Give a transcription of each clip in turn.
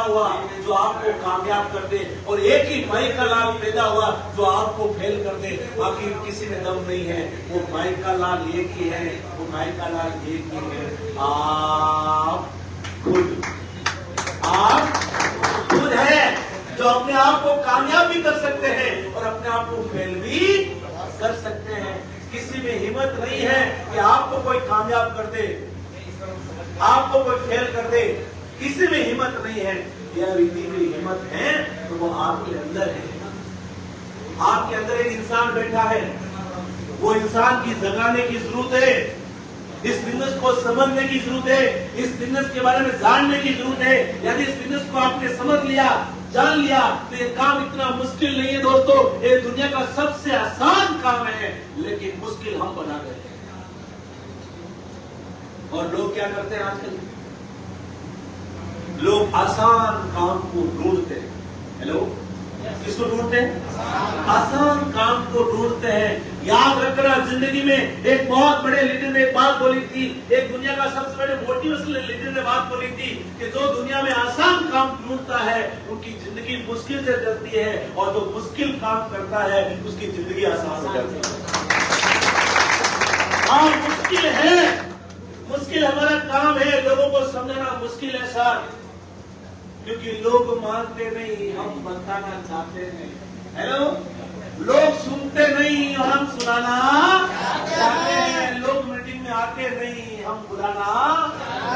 हुआ जो आपको कामयाब कर दे, और एक ही भाई का लाल पैदा हुआ जो आपको फेल कर दे। बाकी किसी में दम नहीं है। वो भाई का लाल एक ही है, वो भाई का लाल एक ही है, आप खुद है जो अपने आप को कामयाब भी कर सकते हैं और अपने आप को फेल भी कर सकते हैं। किसी में हिम्मत नहीं है कि आपको कोई कामयाब कर दे, आपको कोई फेल कर दे, किसी में हिम्मत नहीं है। यदि हिम्मत है तो वो आपके अंदर है। आपके अंदर एक इंसान बैठा है, वो इंसान की जगाने की जरूरत है। इस बिजनेस को समझने की जरूरत है, इस बिजनेस के बारे में जानने की जरूरत है। यदि इस बिजनेस को आपने समझ लिया, जान लिया, तो ये काम इतना मुश्किल नहीं है दोस्तों। ये दुनिया का सबसे आसान काम है, लेकिन मुश्किल हम बना गए हैं। और लोग क्या करते हैं आजकल? लोग आसान काम को ढूंढते हैं। हेलो, किसको ढूंढते हैं? आसान काम को ढूंढते हैं। याद रखना, जिंदगी में एक बहुत बड़े लीडर ने एक बात बोली थी, एक दुनिया का सबसे बड़े मोटिवेशनल लीडर ने बात बोली थी कि जो दुनिया में आसान काम ढूंढता है उनकी जिंदगी मुश्किल से चलती है, और जो मुश्किल काम करता है उसकी जिंदगी आसान हो जाती है। हाँ, मुश्किल है, मुश्किल हमारा काम है। लोगों को समझाना मुश्किल है सर, क्योंकि लोग मानते नहीं, हम बताना चाहते हैं। हेलो, लोग सुनते नहीं, हम सुनाना चाहते हैं। लोग मीटिंग में आते नहीं, हम बुलाना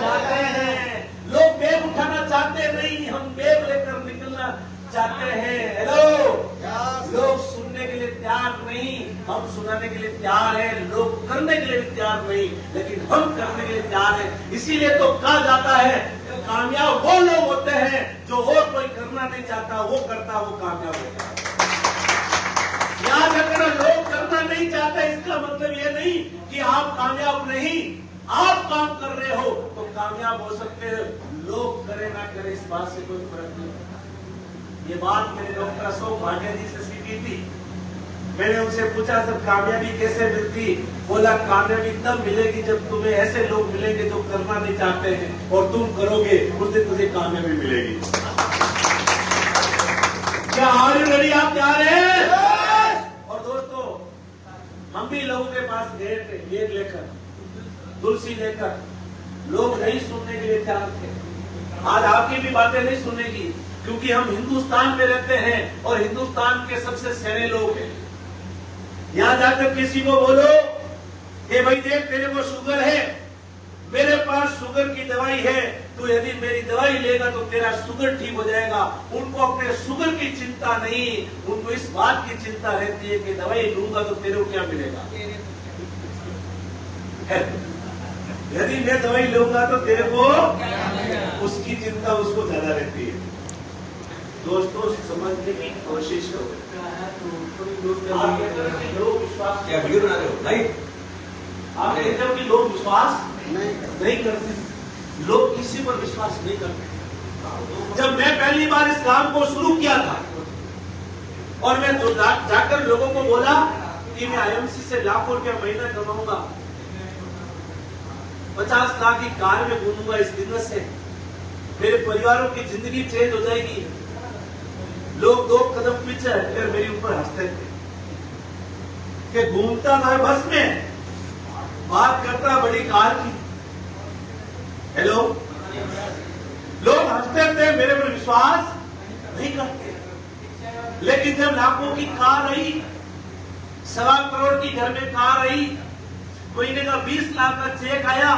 चाहते हैं। लोग बैग उठाना चाहते नहीं, हम बैग लेकर निकलना चाहते हैं। हेलो, लोग सुनने के लिए तैयार नहीं, हम सुनाने के लिए तैयार है। लोग करने के लिए भी तैयार नहीं, लेकिन हम करने के लिए तैयार है। इसीलिए तो कहा जाता है कामयाब वो लोग होते हैं जो और कोई करना नहीं चाहता, वो करता, वो कामयाब होता है। याद रखना, लोग करना नहीं चाहते इसका मतलब ये नहीं कि आप कामयाब नहीं। आप काम कर रहे हो तो कामयाब हो सकते हैं। लोग करे ना करे इस बात से कोई फर्क नहीं। ये बात मैंने डॉक्टर अशोक भाटिया जी से सीखी थी। मैंने उनसे पूछा, सर कामयाबी कैसे मिलती? बोला, कामयाबी तब मिलेगी जब तुम्हें ऐसे लोग मिलेंगे जो करना नहीं चाहते हैं, और तुम करोगे, उस दिन तुझे कामयाबी मिलेगी। क्या आर यू रेडी? आप तैयार हैं? और दोस्तों, हम भी लोगों के पास गए थे, गेट लेकर, तुलसी लेकर। लोग नहीं सुनने के लिए तैयार थे। आज आपकी भी बातें नहीं सुनेगी, क्योंकि हम हिंदुस्तान में रहते हैं और हिंदुस्तान के सबसे सियाने लोग हैं। यहां जाकर किसी को बोलो कि भाई देख, तेरे को शुगर है, मेरे पास शुगर की दवाई है, तो यदि मेरी दवाई लेगा तो तेरा शुगर ठीक हो जाएगा। उनको अपने शुगर की चिंता नहीं, उनको इस बात की चिंता रहती है कि दवाई लूंगा तो तेरे को क्या मिलेगा। यदि मैं दवाई लूंगा तो तेरे को, उसकी चिंता उसको ज्यादा रहती है। दोस्तों, समझने की कोशिश करो। आप कहते हो कि लोग विश्वास क्या वीडियो बना रहे हो? नहीं, आप कहते हो कि लोग विश्वास नहीं करते। लोग किसी पर विश्वास नहीं करते। जब मैं पहली बार इस काम को शुरू किया था और मैं जाकर लोगों को बोला कि मैं आईएमसी से लाखों रुपया महीना कमाऊंगा, 50 लाख की कार में घूमूंगा, इस बिजनेस से मेरे परिवारों की जिंदगी चेंज हो जाएगी, लोग 2 कदम पीछे हटकर मेरे ऊपर हंसते थे कि घूमता था बस में, बात करता बड़ी कार की। हेलो, लोग हंसते थे, मेरे पर विश्वास नहीं करते। लेकिन जब लाखों की कार आई, 1.25 करोड़ की घर में कार आई, महीने का 20 लाख का चेक आया,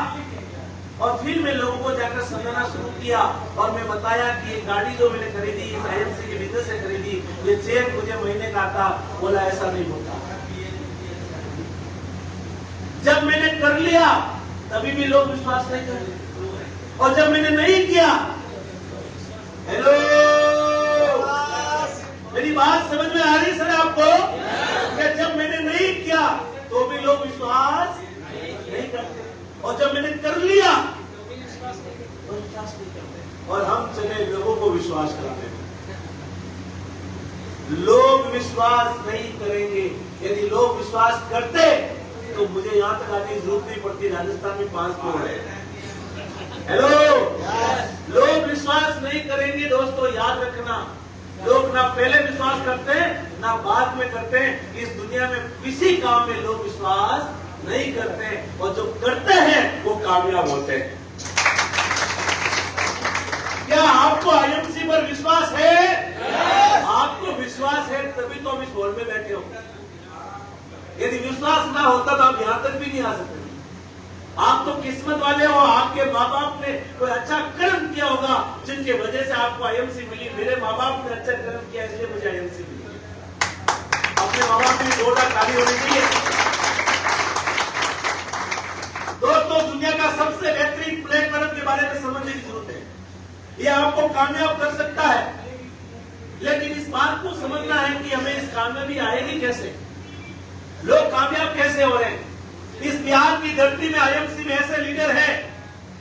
और फिर मैं लोगों को जाकर समझाना शुरू किया और मैं बताया कि ये गाड़ी जो मैंने खरीदी इस आईएमसी के बिजनेस से खरीदी, ये चेक मुझे महीने का आता। बोला, ऐसा नहीं होता। जब मैंने कर लिया तभी भी लोग विश्वास नहीं करते, और जब मैंने नहीं किया, हेलो, मेरी बात समझ में आ रही सर आपको? कि जब मैंने नहीं किया तो भी लोग विश्वास नहीं करते, और जब मैंने कर लिया तो विश्वास नहीं करते। और हम चले लोगों को विश्वास कराते हैं। लोग विश्वास नहीं करेंगे। यदि लोग विश्वास करते तो मुझे यहां तक आने की जरूरत नहीं पड़ती। राजस्थान में 5 करोड़ है, हेलो, लोग विश्वास नहीं करेंगे दोस्तों, याद रखना। लोग ना पहले विश्वास करते हैं ना बाद में करते हैं। इस दुनिया में किसी काम में लोग विश्वास नहीं करते हैं, और जो करते हैं वो कामयाब होते हैं। क्या आपको आईएमसी पर विश्वास है? आपको विश्वास है तभी तो हम इस हॉल में बैठे हो। यदि विश्वास ना होता तो आप यहां तक भी नहीं आ सकते। आप तो किस्मत वाले हो, आपके माँ बाप ने कोई अच्छा कर्म किया होगा जिनके वजह से आपको आईएमसी मिली। मेरे माँ बाप ने अच्छा कर्म किया इसलिए मुझे आईएमसी मिली। अपने माँ बाप की जोड़ा ताली होनी चाहिए। दोस्तों, दुनिया का सबसे बेहतरीन प्लेटफॉर्म के बारे में समझने की जरूरत है। यह आपको कामयाब कर सकता है, लेकिन इस बात को समझना है कि हमें इस कामयाबी आएगी कैसे, लोग कामयाब कैसे हो रहे हैं। इस बिहार की धरती में आईएमसी में ऐसे लीडर हैं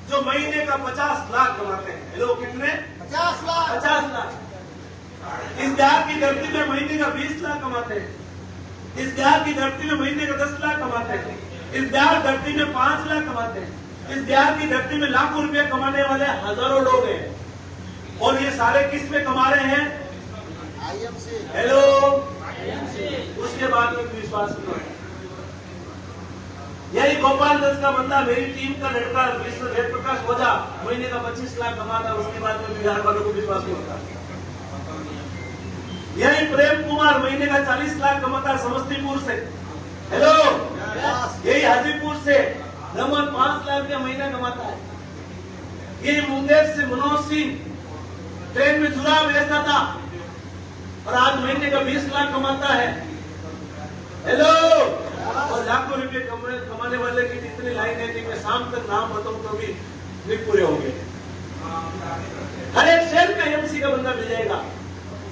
जो महीने का 50 लाख कमाते हैं। हेलो, कितने? 50 लाख। 50 लाख। इस बिहार की धरती में महीने का 20 लाख कमाते हैं। इस बिहार की धरती में महीने का 10 लाख कमाते हैं। इस बिहार धरती में 5 लाख कमाते हैं। इस बिहार की धरती में लाखों रुपए कमाने वाले हजारों लोग हैं, और ये सारे किस में कमा रहे हैं? आईएमसी। हेलो, उसके बाद में विश्वास नहीं है। यही गोपालगंज का बंदा, मेरी टीम का लड़का वेद प्रकाश ओझा, महीने का 25 लाख कमाता, उसके बाद में बिहार वालों को विश्वास नहीं होता। यही प्रेम कुमार महीने का 40 लाख कमाता समस्तीपुर से। हेलो, यही हाजीपुर से लगभग 5 लाख का महीना कमाता है। यही मुंगेर से मनोज सिंह ट्रेन में जुड़ा बेचता था और आज महीने का 20 लाख कमाता है। हेलो, और लाखों रुपए कमाने वाले की इतनी लाइन है कि मैं शाम तक नाम बताऊं तो भी नहीं पूरे होंगे। हर एक शहर में आईएमसी का बंदा मिल जाएगा।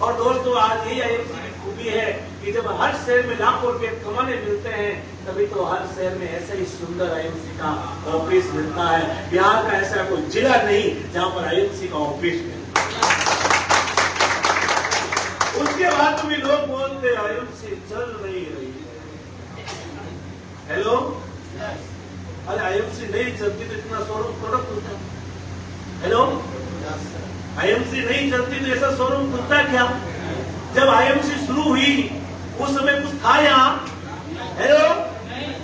और दोस्तों, आज यही आईएमसी की खूबी है कि जब हर शहर में लाखों रुपए कमाने मिलते हैं, तभी तो हर शहर में ऐसा ही सुंदर आईएमसी का ऑफिस मिलता है। बिहार का ऐसा कोई जिला नहीं जहां पर आईएमसी का ऑफिस मिलता है। उसके बाद भी लोग बोलते आईएमसी चल नहीं रही। हेलो, अरे आईएमसी नहीं चलती तो इतना शोरूम प्रोडक्ट होता है। हेलो, आईएमसी नहीं चलती तो ऐसा शोरूम खुलता क्या? जब आईएमसी शुरू हुई उस समय कुछ था यहाँ? हेलो,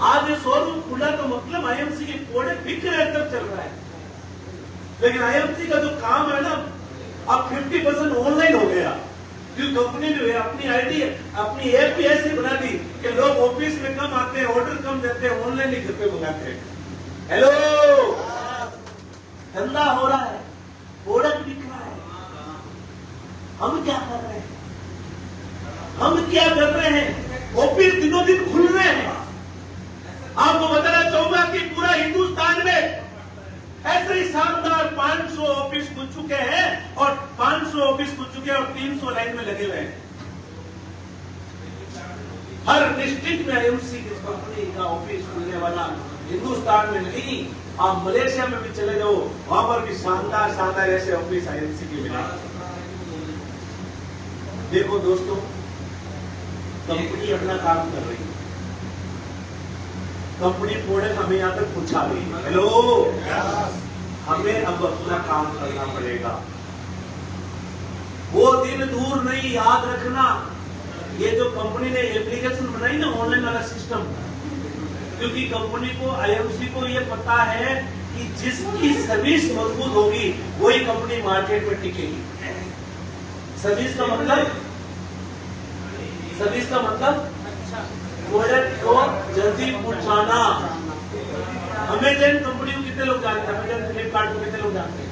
आज ये शोरूम खुला तो मतलब आईएमसी के प्रोडक्ट बिक रहे तब चल रहा है। लेकिन आईएमसी का जो काम है ना, अब 50% ऑनलाइन हो गया। क्योंकि कंपनी ने अपनी आईडी, अपनी ऐप ऐसी बना दी कि लोग ऑफिस में कम आते हैं, ऑर्डर कम देते हैं, ऑनलाइन ही घर पे मंगाते हैं। हेलो, धंधा हो रहा है, प्रोडक्ट बिक रहा है। हम क्या कर रहे हैं? हम क्या कर रहे हैं? ऑफिस दिनों दिन खुल रहे हैं। आपको बताना चाहूंगा कि पूरा हिंदुस्तान में ऐसे ही शानदार 500 ऑफिस खुल चुके हैं, और 500 ऑफिस खुल चुके हैं और 300 लाइन में लगे हुए हैं। हर डिस्ट्रिक्ट में आईएमसी की कंपनी का ऑफिस खुलने वाला। हिंदुस्तान में नहीं, आप मलेशिया में भी चले जाओ, वहां पर भी शानदार शानदार ऐसे ऑफिस आईएमसी के मिले। देखो दोस्तों, कंपनी अपना काम कर रही है। कंपनी प्रोडक्ट हमें यहाँ तक पहुंचा रही है। हेलो, हमें अब अपना काम करना पड़ेगा। वो दिन दूर नहीं, याद रखना। ये जो कंपनी ने एप्लीकेशन बनाई ना, ऑनलाइन वाला सिस्टम, क्योंकि कंपनी को, आईएमसी को ये पता है कि जिसकी सर्विस मजबूत होगी वही कंपनी मार्केट में टिकेगी। सर्विस का मतलब प्रोडक्ट को जल्दी पहुंचाना। अमेजन कंपनी को कितने लोग जानते हैं? अमेजन, फ्लिपकार्ट को कितने लोग जानते हैं?